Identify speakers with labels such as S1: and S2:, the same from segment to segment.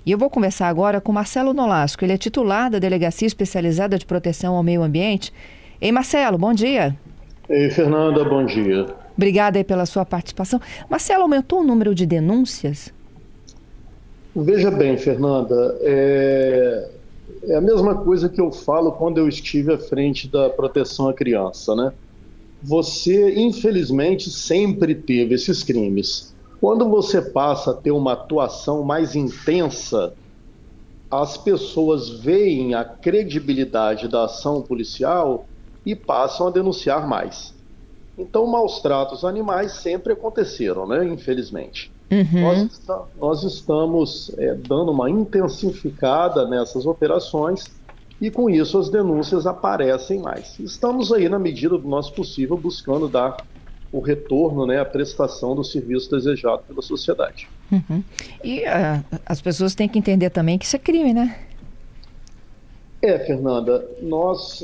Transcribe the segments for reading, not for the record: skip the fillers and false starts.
S1: E eu vou conversar agora com Marcelo Nolasco. Ele é titular da Delegacia Especializada de Proteção ao Meio Ambiente. Ei, Marcelo, bom dia.
S2: Ei, Fernanda, bom dia.
S1: Obrigada aí pela sua participação. Marcelo, aumentou o número de denúncias?
S2: Veja bem, Fernanda, é a mesma coisa que eu falo quando eu estive à frente da proteção à criança, né? Você, infelizmente, sempre teve esses crimes. Quando você passa a ter uma atuação mais intensa, as pessoas veem a credibilidade da ação policial e passam a denunciar mais. Então, maus tratos a animais sempre aconteceram, né? Infelizmente.
S1: Uhum.
S2: Nós estamos dando uma intensificada nessas operações e, com isso, as denúncias aparecem mais. Estamos aí, na medida do nosso possível, buscando dar o retorno, né, a prestação do serviço desejado pela sociedade.
S1: Uhum. E as pessoas têm que entender também que isso é crime, né?
S2: Fernanda, nós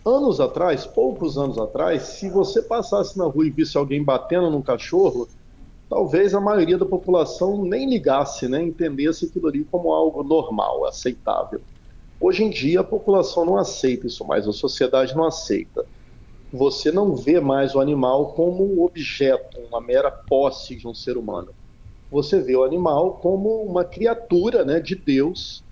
S2: anos atrás, poucos anos atrás, se você passasse na rua e visse alguém batendo num cachorro, talvez a maioria da população nem ligasse, né, entendesse aquilo ali como algo normal, aceitável. Hoje em dia a população não aceita isso mais, a sociedade não aceita. Você não vê mais o animal como um objeto, uma mera posse de um ser humano. Você vê o animal como uma criatura, né, de Deus,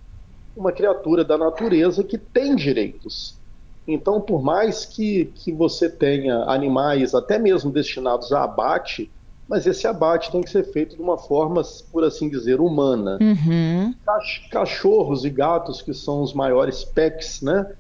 S2: uma criatura da natureza que tem direitos. Então, por mais que você tenha animais até mesmo destinados a abate, mas esse abate tem que ser feito de uma forma, por assim dizer, humana.
S1: Uhum.
S2: Cachorros e gatos, que são os maiores pets, né?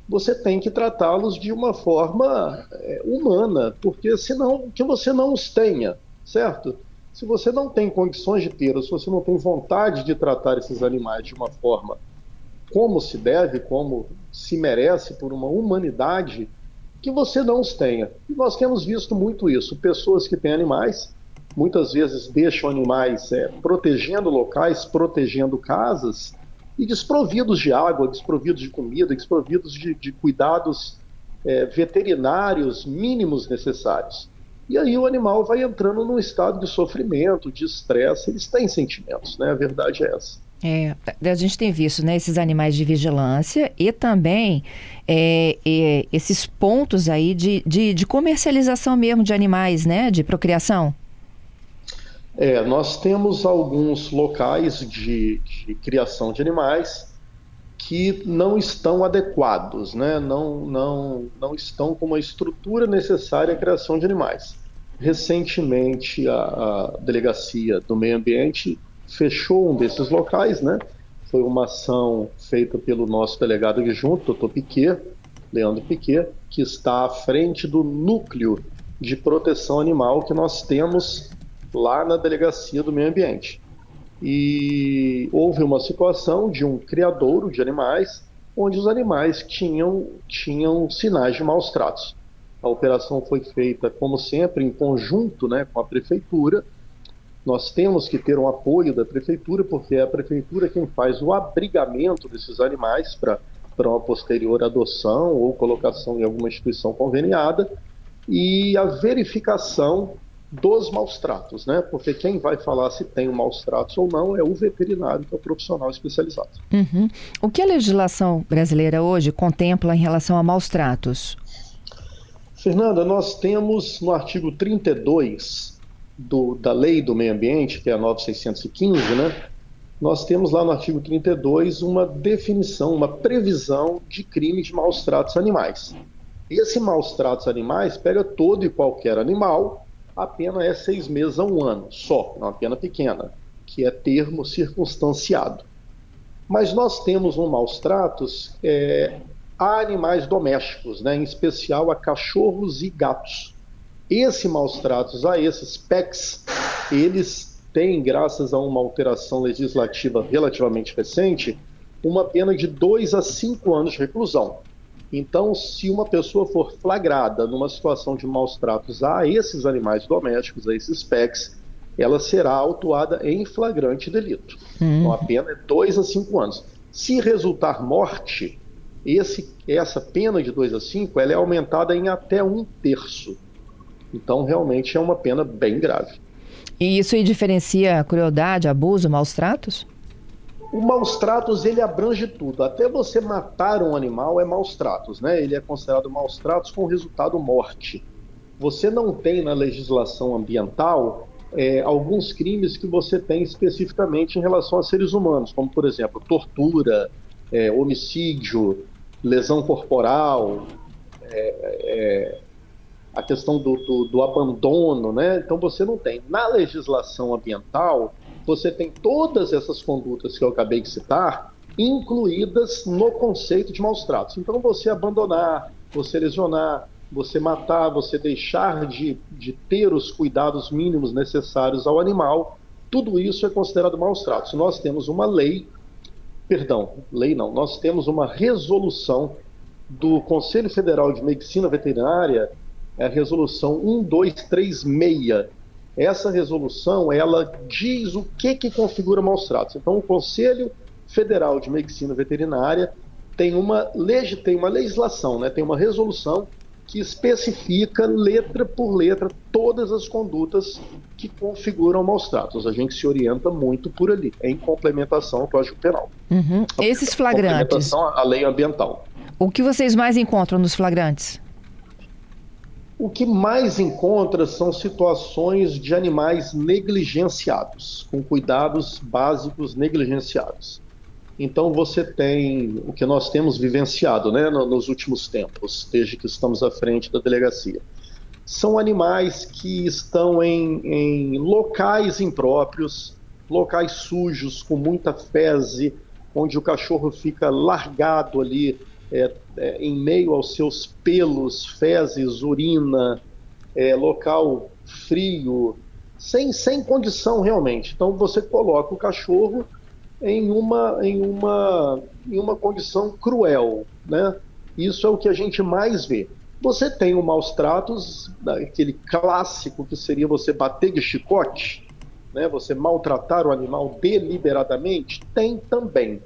S2: Você tem que tratá-los de uma forma humana, porque senão que você não os tenha, certo? Se você não tem condições de ter, ou se você não tem vontade de tratar esses animais de uma forma como se deve, como se merece por uma humanidade, que você não os tenha. E nós temos visto muito isso. Pessoas que têm animais, muitas vezes deixam animais protegendo locais, protegendo casas, e desprovidos de água, desprovidos de comida, desprovidos de cuidados veterinários mínimos necessários. E aí o animal vai entrando num estado de sofrimento, de estresse, eles têm sentimentos, né? A verdade é essa.
S1: A gente tem visto, né, esses animais de vigilância e também esses pontos aí de comercialização mesmo de animais, né, de procriação.
S2: Nós temos alguns locais de criação de animais que não estão adequados, né? Não estão com uma estrutura necessária à criação de animais. Recentemente, a Delegacia do Meio Ambiente fechou um desses locais, né? Foi uma ação feita pelo nosso delegado adjunto, Dr. Piquet, Leandro Piquet, que está à frente do núcleo de proteção animal que nós temos lá na Delegacia do Meio Ambiente. E houve uma situação de um criadouro de animais, onde os animais tinham sinais de maus tratos. A operação foi feita, como sempre, em conjunto, né, com a prefeitura. Nós temos que ter um apoio da prefeitura, porque é a prefeitura quem faz o abrigamento desses animais para uma posterior adoção ou colocação em alguma instituição conveniada, e a verificação dos maus tratos, né? Porque quem vai falar se tem maus tratos ou não é o veterinário, que é o profissional especializado.
S1: Uhum. O que a legislação brasileira hoje contempla em relação a maus tratos?
S2: Fernanda, nós temos no artigo 32 da Lei do Meio Ambiente, que é a 9.615, né? Nós temos lá no artigo 32 uma definição, uma previsão de crime de maus tratos animais. Esse maus tratos animais pega todo e qualquer animal. A pena é 6 meses a 1 ano, só, uma pena pequena, que é termo circunstanciado. Mas nós temos um maus tratos a animais domésticos, né, em especial a cachorros e gatos. Esse maus tratos a esses PECs, eles têm, graças a uma alteração legislativa relativamente recente, uma pena de 2 a 5 anos de reclusão. Então, se uma pessoa for flagrada numa situação de maus tratos a esses animais domésticos, a esses PECs, ela será autuada em flagrante delito. Então, a pena é 2 a 5 anos. Se resultar morte, essa pena de 2 a 5 ela é aumentada em até 1/3. Então, realmente é uma pena bem grave.
S1: E isso aí diferencia crueldade, abuso, maus tratos?
S2: O maus tratos, ele abrange tudo. Até você matar um animal é maus tratos, né? Ele é considerado maus tratos com resultado morte. Você não tem na legislação ambiental alguns crimes que você tem especificamente em relação a seres humanos, como, por exemplo, tortura, homicídio, lesão corporal, a questão do abandono, né? Então você não tem. Na legislação ambiental, você tem todas essas condutas que eu acabei de citar, incluídas no conceito de maus tratos. Então você abandonar, você lesionar, você matar, você deixar de ter os cuidados mínimos necessários ao animal, tudo isso é considerado maus tratos. Nós temos uma lei, nós temos uma resolução do Conselho Federal de Medicina Veterinária, é a resolução 1236. Essa resolução, ela diz o que configura maus tratos. Então, o Conselho Federal de Medicina Veterinária tem uma legislação, né? Tem uma resolução que especifica, letra por letra, todas as condutas que configuram maus tratos. A gente se orienta muito por ali, em complementação ao Código Penal.
S1: Uhum. Esses flagrantes.
S2: Complementação à lei ambiental.
S1: O que vocês mais encontram nos flagrantes?
S2: O que mais encontra são situações de animais negligenciados, com cuidados básicos negligenciados. Então você tem o que nós temos vivenciado, né, nos últimos tempos, desde que estamos à frente da delegacia. São animais que estão em locais impróprios, locais sujos, com muita fezes, onde o cachorro fica largado ali, em meio aos seus pelos, fezes, urina, local frio, sem condição realmente. Então você coloca o cachorro em uma condição cruel, né? Isso é o que a gente mais vê. Você tem o maus tratos, aquele clássico que seria você bater de chicote, né? Você maltratar o animal deliberadamente, tem também.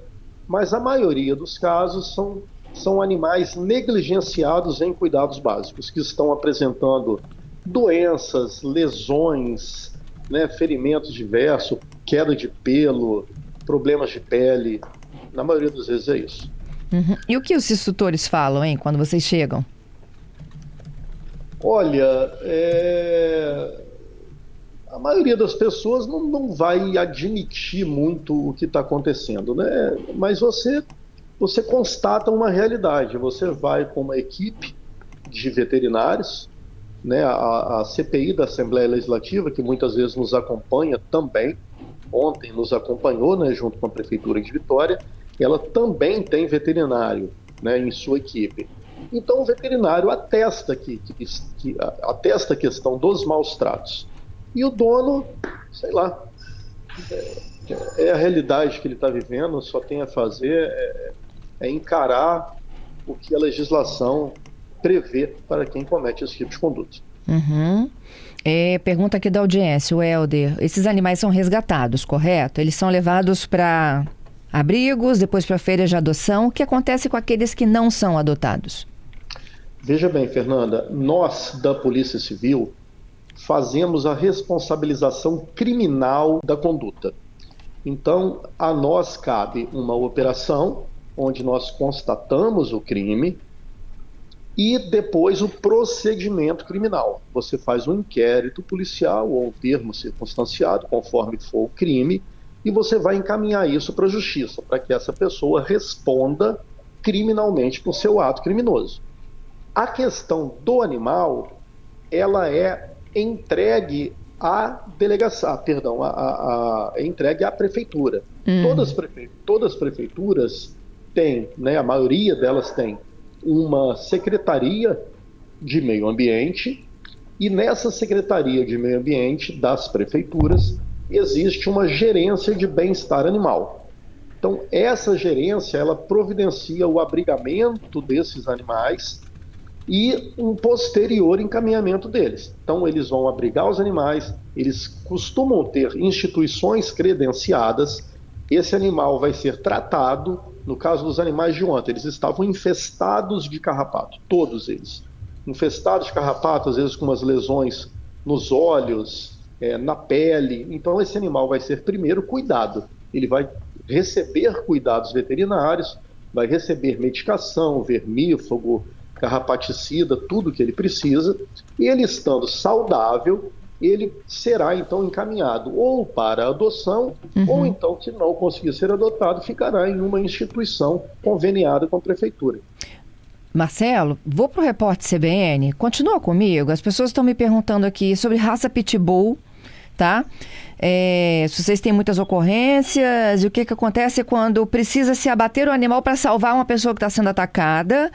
S2: Mas a maioria dos casos são animais negligenciados em cuidados básicos, que estão apresentando doenças, lesões, né, ferimentos diversos, queda de pelo, problemas de pele. Na maioria das vezes é isso.
S1: Uhum. E o que os instrutores falam, hein, quando vocês chegam?
S2: Olha, a maioria das pessoas não vai admitir muito o que está acontecendo, né? Mas você constata uma realidade. Você vai com uma equipe de veterinários, né? A CPI da Assembleia Legislativa, que muitas vezes nos acompanha também, ontem nos acompanhou, né, junto com a Prefeitura de Vitória, ela também tem veterinário, né, em sua equipe. Então o veterinário atesta atesta a questão dos maus tratos. E o dono, sei lá, é a realidade que ele está vivendo, só tem a fazer encarar o que a legislação prevê para quem comete esse tipo de conduta.
S1: Uhum. Pergunta aqui da audiência, o Helder. Esses animais são resgatados, correto? Eles são levados para abrigos, depois para feiras de adoção. O que acontece com aqueles que não são adotados?
S2: Veja bem, Fernanda, nós da Polícia Civil fazemos a responsabilização criminal da conduta. Então, a nós cabe uma operação onde nós constatamos o crime e depois o procedimento criminal. Você faz um inquérito policial ou um termo circunstanciado, conforme for o crime, e você vai encaminhar isso para a justiça, para que essa pessoa responda criminalmente por seu ato criminoso. A questão do animal, ela é entregue à delegacia, é entregue à prefeitura. Todas as prefeituras têm, né, a maioria delas tem uma secretaria de meio ambiente, e nessa secretaria de meio ambiente das prefeituras existe uma gerência de bem-estar animal. Então essa gerência, ela providencia o abrigamento desses animais e um posterior encaminhamento deles. Então eles vão abrigar os animais, eles costumam ter instituições credenciadas, esse animal vai ser tratado. No caso dos animais de ontem, eles estavam infestados de carrapato, todos eles. Infestados de carrapato, às vezes com umas lesões nos olhos, na pele. Então esse animal vai ser primeiro cuidado. Ele vai receber cuidados veterinários, vai receber medicação, vermífugo, carrapaticida, tudo que ele precisa, e ele estando saudável, ele será então encaminhado ou para adoção, ou então, se não conseguir ser adotado, ficará em uma instituição conveniada com a prefeitura.
S1: Marcelo, vou para o Repórter CBN. Continua comigo. As pessoas estão me perguntando aqui sobre raça Pitbull, tá? Se vocês têm muitas ocorrências, e o que acontece quando precisa se abater o animal para salvar uma pessoa que está sendo atacada,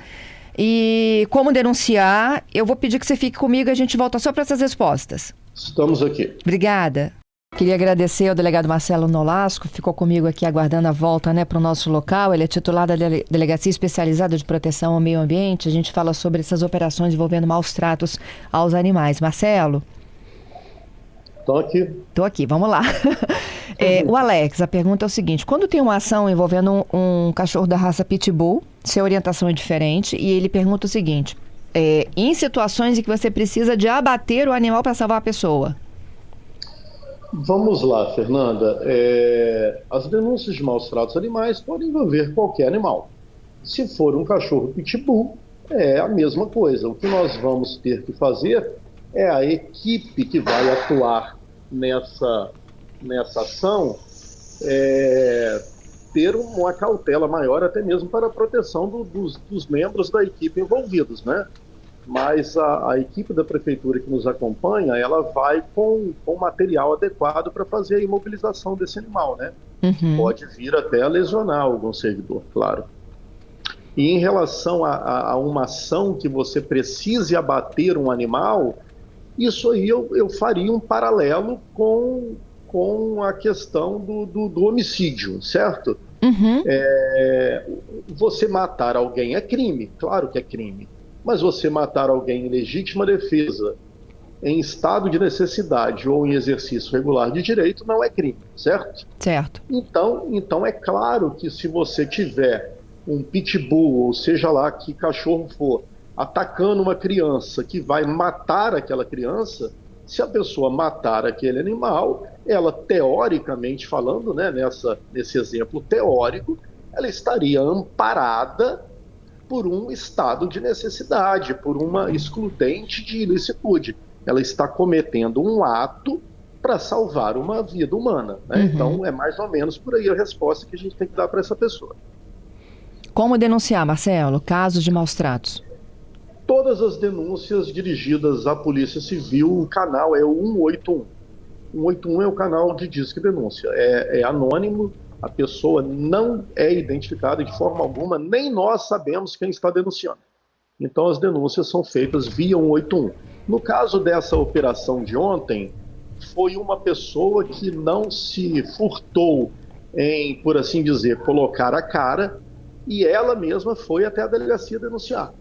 S1: e como denunciar. Eu vou pedir que você fique comigo e a gente volta só para essas respostas.
S2: Estamos aqui.
S1: Obrigada. Queria agradecer ao delegado Marcelo Nolasco, ficou comigo aqui aguardando a volta, para o nosso local. Ele é titular da Delegacia Especializada de Proteção ao Meio Ambiente. A gente fala sobre essas operações envolvendo maus tratos aos animais. Marcelo?
S2: Estou
S1: aqui, vamos lá. O Alex, a pergunta é o seguinte: quando tem uma ação envolvendo um cachorro da raça Pitbull, se a orientação é diferente, e ele pergunta o seguinte: em situações em que você precisa de abater o animal para salvar a pessoa?
S2: Vamos lá, Fernanda. As denúncias de maus tratos animais podem envolver qualquer animal. Se for um cachorro pitbull, é a mesma coisa. O que nós vamos ter que fazer é a equipe que vai atuar nessa ação ter uma cautela maior, até mesmo para a proteção dos membros da equipe envolvidos, né? Mas a equipe da prefeitura que nos acompanha, ela vai com material adequado para fazer a imobilização desse animal, né? Pode vir até a lesionar algum servidor, claro. E em relação a uma ação que você precise abater um animal, isso aí eu faria um paralelo com a questão do homicídio, certo? Você matar alguém é crime, claro que é crime. Mas você matar alguém em legítima defesa, em estado de necessidade ou em exercício regular de direito, não é crime, certo?
S1: Certo.
S2: Então é claro que se você tiver um pitbull, ou seja lá que cachorro for, atacando uma criança que vai matar aquela criança, se a pessoa matar aquele animal, ela, teoricamente falando, né, nesse exemplo teórico, ela estaria amparada por um estado de necessidade, por uma excludente de ilicitude. Ela está cometendo um ato para salvar uma vida humana, né? Então é mais ou menos por aí a resposta que a gente tem que dar para essa pessoa.
S1: Como denunciar, Marcelo, casos de maus tratos?
S2: Todas as denúncias dirigidas à Polícia Civil, o canal é o 181. 181 é o canal de Disque Denúncia. É anônimo, a pessoa não é identificada de forma alguma, nem nós sabemos quem está denunciando. Então as denúncias são feitas via 181. No caso dessa operação de ontem, foi uma pessoa que não se furtou em, por assim dizer, colocar a cara, e ela mesma foi até a delegacia denunciar.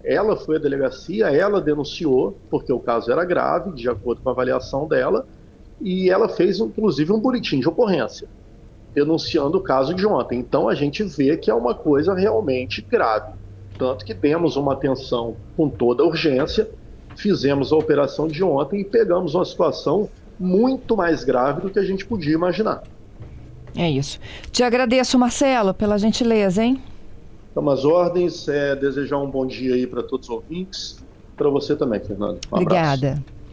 S2: Ela foi à delegacia, ela denunciou, porque o caso era grave, de acordo com a avaliação dela, e ela fez, inclusive, um boletim de ocorrência, denunciando o caso de ontem. Então a gente vê que é uma coisa realmente grave. Tanto que demos uma atenção com toda a urgência, fizemos a operação de ontem e pegamos uma situação muito mais grave do que a gente podia imaginar.
S1: É isso. Te agradeço, Marcelo, pela gentileza, hein?
S2: Então, as ordens, desejar um bom dia aí para todos os ouvintes, para você também, Fernando. Um
S1: Obrigada.
S2: abraço.